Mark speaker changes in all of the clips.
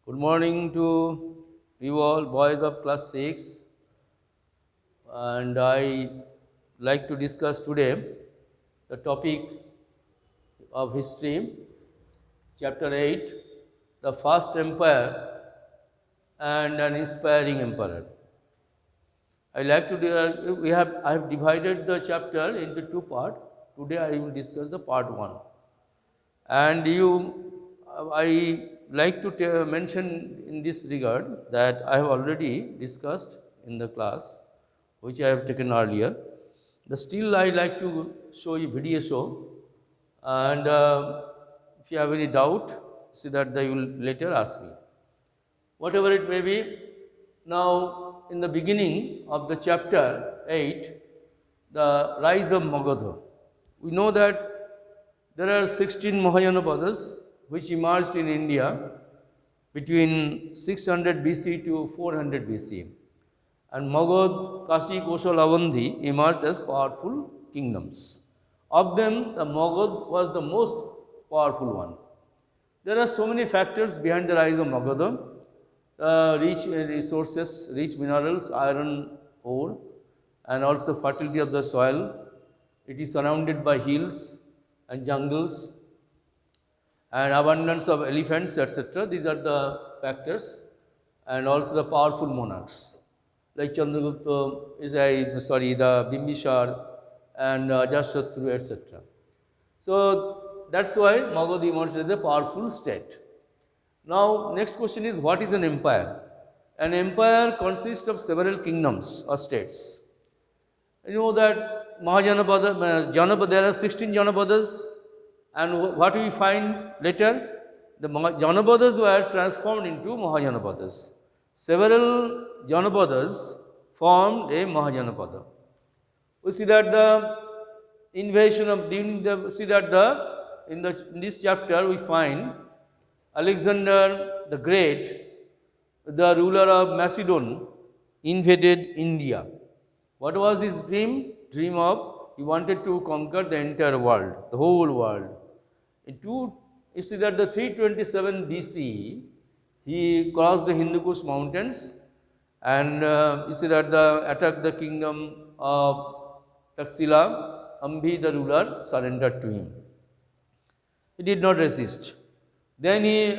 Speaker 1: Good morning to you all, boys of class 6. And I like to discuss today the topic of history, chapter 8, the first empire and an inspiring emperor. I have divided the chapter into two parts. Today I will discuss the part 1. And I like to mention in this regard that I have already discussed in the class, which I have taken earlier. The still I like to show you video show, and if you have any doubt, see that they will later ask me. Whatever it may be, now in the beginning of the chapter 8, the rise of Magadha. We know that there are 16 Mahayanapadas which emerged in India between 600 BC to 400 BC. And Magad, Kashi, Kosal, Avandhi emerged as powerful kingdoms. Of them, the Magad was the most powerful one. There are so many factors behind the rise of Magadha. Rich resources, rich minerals, iron ore, and also fertility of the soil. It is surrounded by hills and jungles and abundance of elephants, etc. These are the factors, and also the powerful monarchs like Chandragupta, the Bimbisar, and Ajasatru, etc. So that's why Magadha emerged as a powerful state. Now, next question is, what is an empire? An empire consists of several kingdoms or states. You know that Janapada, there are 16 Janapadas, and what we find later? The Janapadas were transformed into Mahajanapadas. Several Janapadas formed a Mahajanapada. We see that the invasion of in this chapter we find Alexander the Great, the ruler of Macedon, invaded India. What was his dream? Dream of he wanted to conquer the entire world, the whole world. You see that the 327 BC, he crossed the Hindu Kush mountains, and you see that attacked the kingdom of Taxila. Ambi, the ruler, surrendered to him. He did not resist. Then you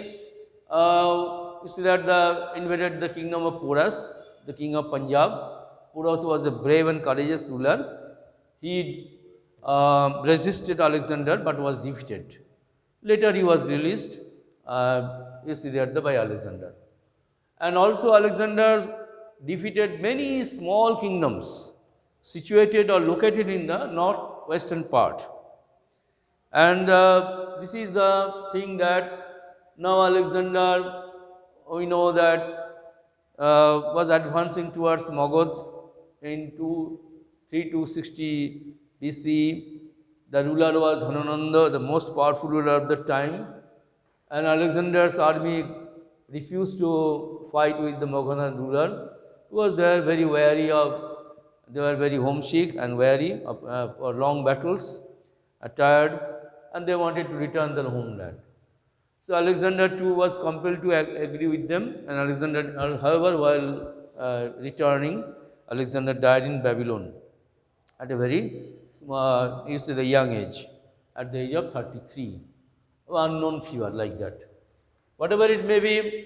Speaker 1: see that invaded the kingdom of Porus, the king of Punjab. Porus was a brave and courageous ruler. He resisted Alexander but was defeated. Later he was released, you see that by Alexander. And also Alexander defeated many small kingdoms situated or located in the northwestern part. And this is the thing that now Alexander, we know that was advancing towards Magadha in 3260 BC. The ruler was Dhanananda, the most powerful ruler of the time. And Alexander's army refused to fight with the Magadha ruler because they were very homesick and weary for long battles, tired, and they wanted to return their homeland. So Alexander too was compelled to agree with them, and however, while returning, Alexander died in Babylon at a very the young age, at the age of 33, unknown fever like that. Whatever it may be,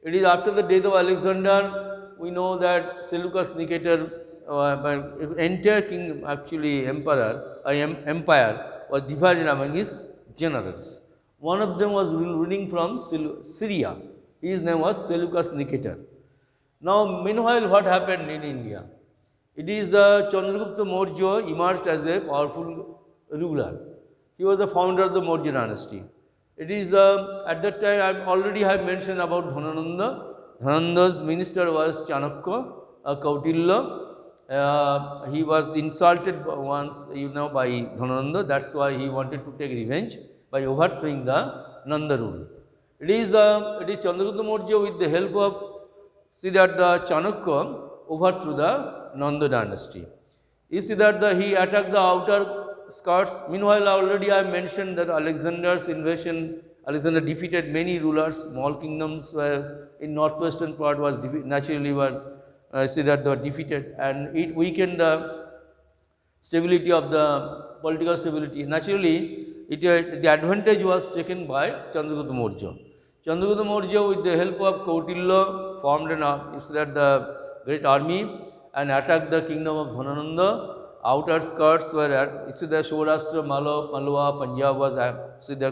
Speaker 1: it is after the death of Alexander, we know that Seleucus Nicator, entire king, actually empire was divided among his generals. One of them was ruling from Syria. His name was Seleucus Nicator. Now, meanwhile, what happened in India? It is the Chandragupta Maurya emerged as a powerful ruler. He was the founder of the Maurya dynasty. It is at that time I already have mentioned about Dhanananda. Dhanananda's minister was Chanakya, Kautilya. He was insulted once, by Dhanananda. That's why he wanted to take revenge by overthrowing the Nanda rule. It is Chandragupta Maurya with the help of the Chanakya overthrew the Nanda dynasty. You see that he attacked the outer skirts. Meanwhile, already I mentioned that Alexander's invasion, Alexander defeated many rulers, small kingdoms were in northwestern part was naturally were say that they were defeated, and it weakened the stability of the political stability. Naturally, the advantage was taken by Chandragupta Maurya. Chandragupta Maurya, with the help of Kautilya, formed the great army and attacked the kingdom of Dhanananda. Outer skirts were Saurashtra, Malwa, Punjab was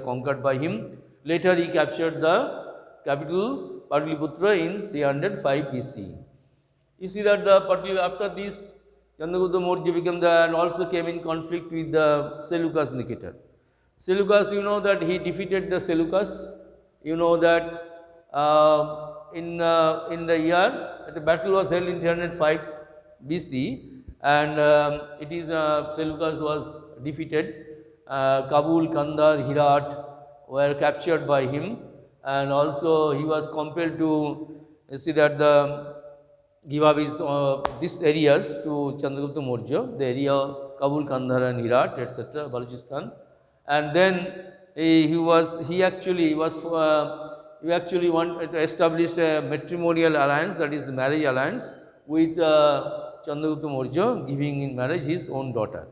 Speaker 1: conquered by him. Later, he captured the capital Pataliputra in 305 BC. You see that after this, Chandragupta Maurya became and also came in conflict with the Seleucus Nicator. Seleucus, you know that he defeated the Seleucus. You know that in the year the battle was held in 305 BC, and it is Seleucus was defeated. Kabul, Kandar, Herat were captured by him, and also he was compelled to see that give up his these areas to Chandragupta Maurya, the area Kabul, Kandahar and Herat, etc., Balochistan. And then he actually wanted to establish a matrimonial alliance, that is marriage alliance, with Chandragupta Maurya, giving in marriage his own daughter.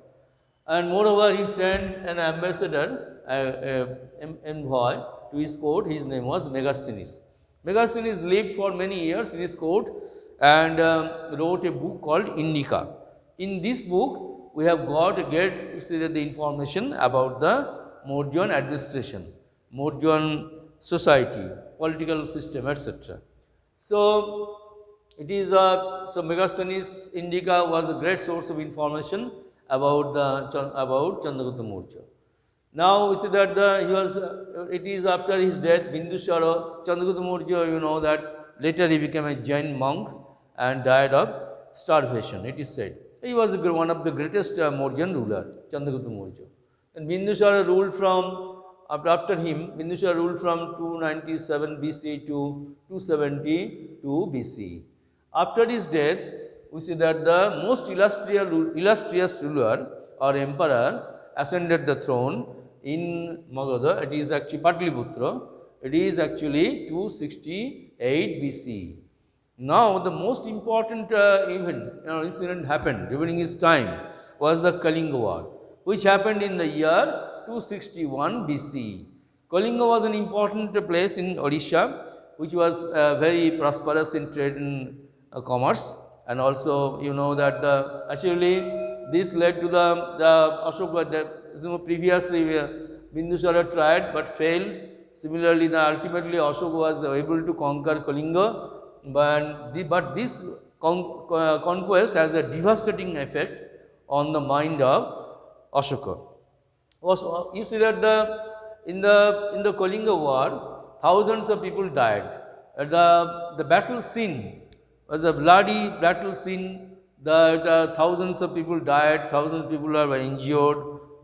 Speaker 1: And moreover, he sent an ambassador, envoy to his court. His name was Megasthenes. Megasthenes lived for many years in his court and wrote a book called Indica. In this book, we have got to get the information about the Mauryan administration, Mauryan society, political system, etc. So, it is so Megasthenes Indica was a great source of information about Chandragupta Maurya. Now we see that it is after his death, Bindusara, Chandragupta Maurya, you know that later he became a Jain monk and died of starvation, it is said. He was one of the greatest Mauryan ruler, Chandragupta Maurya. And Bindusara ruled after him, Bindusara ruled from 297 BC to 272 BC. After his death, we see that the most illustrious ruler or emperor ascended the throne in Magadha. It is actually Pataliputra. It is actually 268 BC. Now, the most important incident happened during his time was the Kalinga War, which happened in the year 261 BC. Kalinga was an important place in Odisha, which was very prosperous in trade and commerce, and also you know that actually this led to the Ashoka. Previously, Bindusara tried but failed. Similarly, ultimately Ashoka was able to conquer Kalinga, but this conquest has a devastating effect on the mind of Ashoka. Also, you see that in the Kalinga war, thousands of people died. The battle scene was a bloody battle scene. Thousands of people died, thousands of people were injured.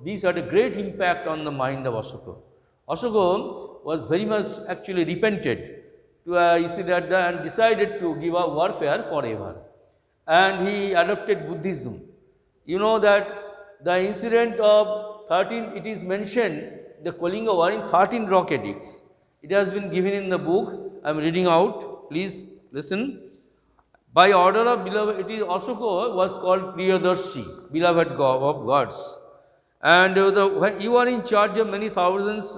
Speaker 1: These had a great impact on the mind of Ashoka. Ashoka was very much actually repented you see that and decided to give up warfare forever. And he adopted Buddhism. You know that the incident of 13, it is mentioned, the Kalinga war in 13 rock edicts. It has been given in the book. I am reading out. Please listen. By order of beloved, it is Ashoka was called Priyadarshi, beloved God of gods. And when you are in charge of many thousands,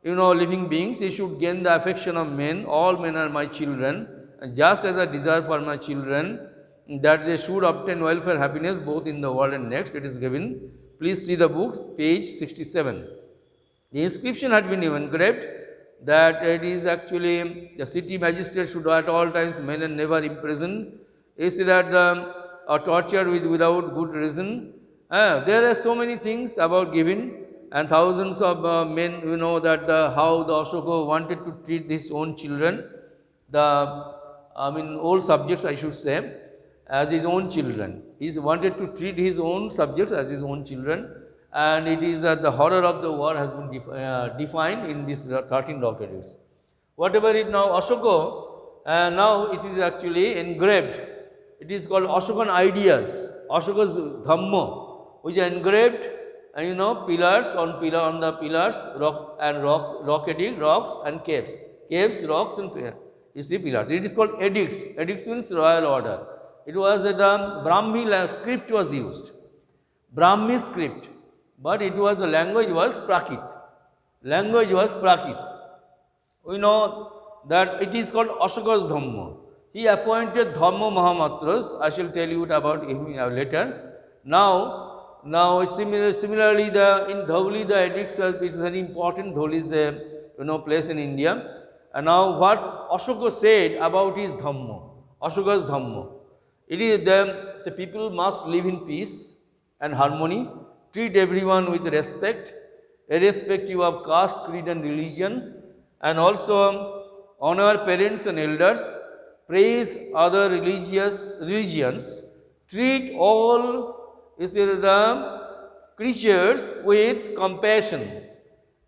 Speaker 1: living beings, you should gain the affection of men. All men are my children, and just as I desire for my children that they should obtain welfare, happiness both in the world and next. It is given. Please see the book, page 67. The inscription had been engraved that it is actually the city magistrate should at all times men and never imprisoned. You see that are tortured without good reason. There are so many things about giving, and thousands of men, you know that how the Ashoka wanted to treat his own children, all subjects I should say, as his own children. He wanted to treat his own subjects as his own children, and it is that the horror of the war has been defined in these 13 rock edicts. Whatever it now, Ashoka, now it is actually engraved. It is called Ashokan ideas, Ashoka's Dhamma, which are engraved and you know pillars on the pillars, rock edict, rocks and caves, rocks and you see pillars. It is called edicts. Edicts means royal order. It was the Brahmi script was used, Brahmi script, but it was the language was Prakrit. Language was Prakrit. We know that it is called Ashoka's Dhamma. He appointed Dhamma Mahamatras. I shall tell you about him later. Now similarly, in Dhauli the edicts is very important. Dhauli is a place in India. And now what Ashoka said about his Dhamma, Ashoka's Dhamma, it is the people must live in peace and harmony, treat everyone with respect, irrespective of caste, creed and religion, and also honor parents and elders, praise other religions, treat all the creatures with compassion,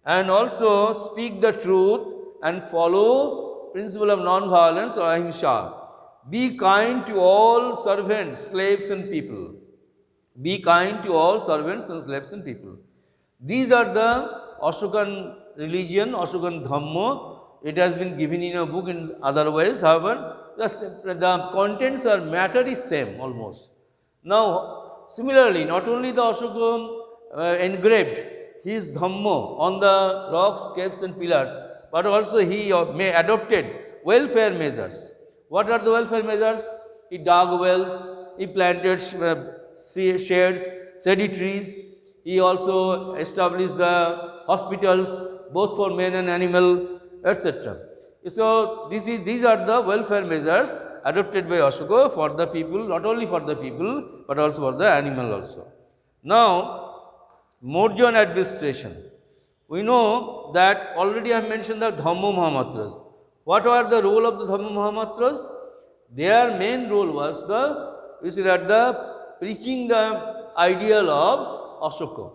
Speaker 1: and also speak the truth and follow principle of non-violence or ahimsa. Be kind to all servants, slaves and people. Be kind to all servants and slaves and people. These are the Ashokan religion, Ashokan Dhamma. It has been given in a book in other ways. However, the contents or matter is same almost. Now, similarly, not only the Ashoka engraved his Dhamma on the rocks, caves and pillars, but also he adopted welfare measures. What are the welfare measures? He dug wells, he planted sheds, shady trees. He also established the hospitals both for men and animal, etc. So these are the welfare measures adopted by Ashoka for the people, not only for the people but also for the animal also. Now, Mauryan administration. We know that already I have mentioned the Dhamma Mahamatras. What were the role of the Dhamma Mahamatras? Their main role was the preaching the ideal of Ashoka.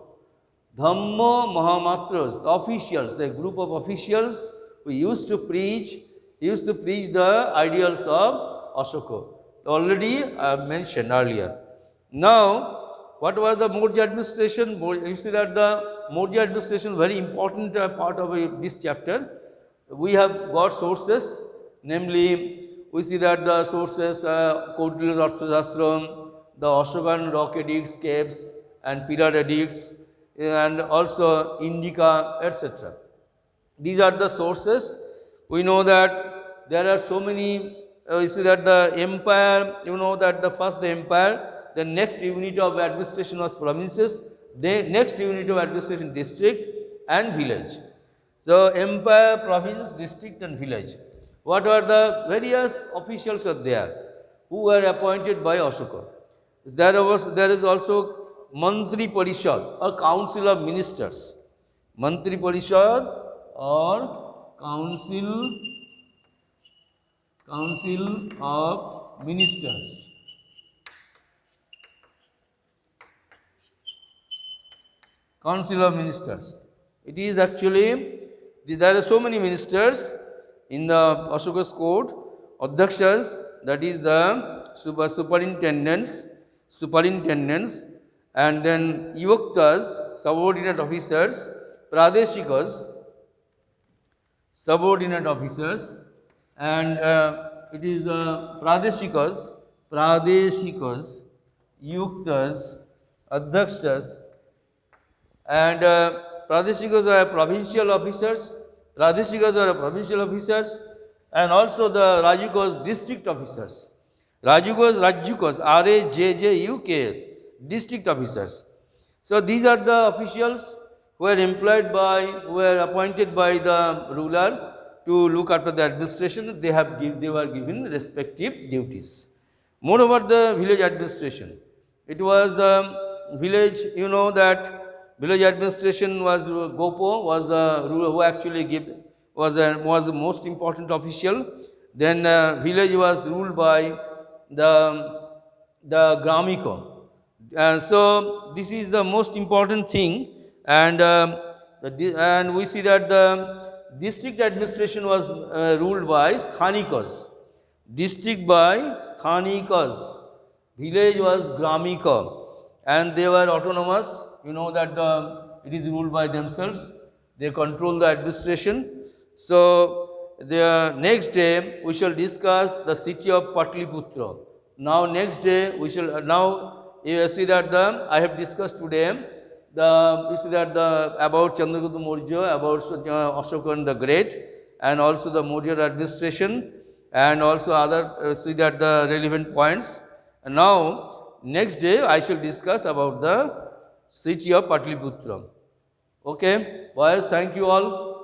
Speaker 1: Dhamma Mahamatras, the officials, a group of officials who used to preach the ideals of Ashoka. Already I have mentioned earlier. Now, what was the Maurya administration? You see that the Maurya administration, very important part of this chapter. We have got sources, namely, we see that the sources, Kautilya's Arthashastra, the Ashokan rock edicts, caves and pillar edicts, and also Indica, etc. These are the sources. We know that there are so many, you see that the empire, you know that the empire, the next unit of administration was provinces, the next unit of administration district and village. So, empire, province, district and village. What are the various officials are there who were appointed by Ashoka? There is also Mantri Parishad or Council of Ministers. Mantri Parishad or Council of Ministers. Council of Ministers. It is actually, there are so many ministers in the Ashoka's court, Adhyakshas, that is the superintendents, and then Yuktas, subordinate officers, Pradeshikas, subordinate officers, and it is Pradeshikas, Yuktas, Adhyakshas, and Pradeshikas are provincial officers, and also the Rajukas, district officers. Rajukas, R-A-J-J-U-K-S, district officers. So these are the officials who were appointed by the ruler to look after the administration. They were given respective duties. Moreover, the village administration. It was the village, you know that village administration was Gopo, was the ruler who actually was the most important official. Then village was ruled by the Gramika. And so this is the most important thing, and we see that the district administration was ruled by Sthanikas. District by Sthanikas. Village was Gramika, and they were autonomous. You know that it is ruled by themselves. They control the administration. So, the next day we shall discuss the city of Patliputra. Now, next day we shall now you see that I have discussed today you see that about Chandragupta Maurya, about Ashokan the Great, and also the Maurya administration, and also other see that the relevant points. And now next day I shall discuss about the city of Patliputra. Okay, boys, thank you all.